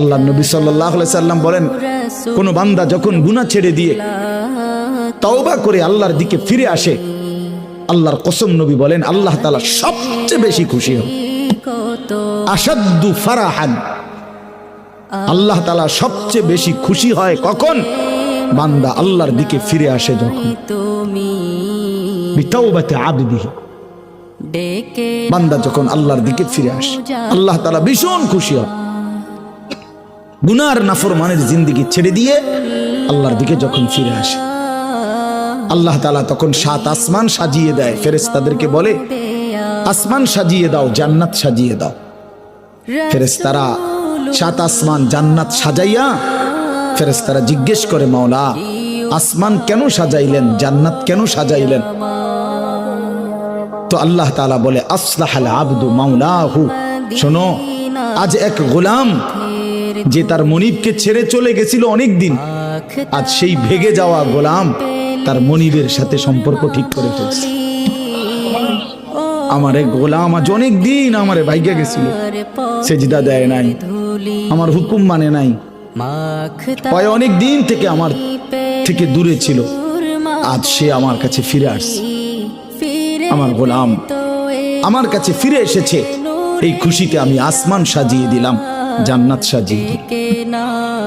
আল্লাহ নবী সাল্লাল্লাহু আলাইহি সাল্লাম বলেন, কোন বান্দা যখন গুনাহ ছেড়ে দিয়ে তওবা করে আল্লাহর দিকে ফিরে আসে, আল্লাহর কসম নবী বলেন আল্লাহ তাআলা সবচেয়ে বেশি খুশি হন। আশাদ্দু ফারাহান, আল্লাহ তাআলা সবচেয়ে বেশি খুশি হয় কখন? বান্দা আল্লাহর দিকে ফিরে আসে যখন। বিতাওবাতি আবদিহি, বান্দা যখন আল্লাহর দিকে ফিরে আসে আল্লাহ তাআলা ভীষণ খুশি হয়। গুনার নাফরমানের জিন্দেগি ছেড়ে দিয়ে আল্লাহর দিকে যখন ফিরে আসে, আল্লাহ তাআলা তখন 7 আসমান সাজিয়ে দেয়। ফেরেশতাদেরকে বলে, আসমান সাজিয়ে দাও, জান্নাত সাজিয়ে দাও। ফেরেশতারা 7 আসমান জান্নাত সাজাইয়া ফেরেশতারা জিজ্ঞেস করে, মাওলা আসমান কেন সাজাইলেন, জান্নাত কেন সাজাইলেন? তো আল্লাহ তাআলা বলে, আসলাহাল আবদু মাওলাহু, শোনো, আজ এক গোলাম যে তার মনিবকে ছেড়ে চলে গেছিল অনেক দিন, আজ সেই ভেগে যাওয়া গোলাম তার মনিবের সাথে সম্পর্ক ঠিক করে ফেলছে। আমার এক গোলাম আজ অনেক দিন আমারে ভাইগা গেছিল, সেজদা দেয় নাই, আমার হুকুম মানে নাই, অনেক দিন থেকে আমার থেকে দূরে ছিল, আজ সে আমার কাছে ফিরে আসছে। আমার গোলাম আমার কাছে ফিরে এসেছে, এই খুশিতে আমি আসমান সাজিয়ে দিলাম, জান্নাত সাজিয়ে দিলাম।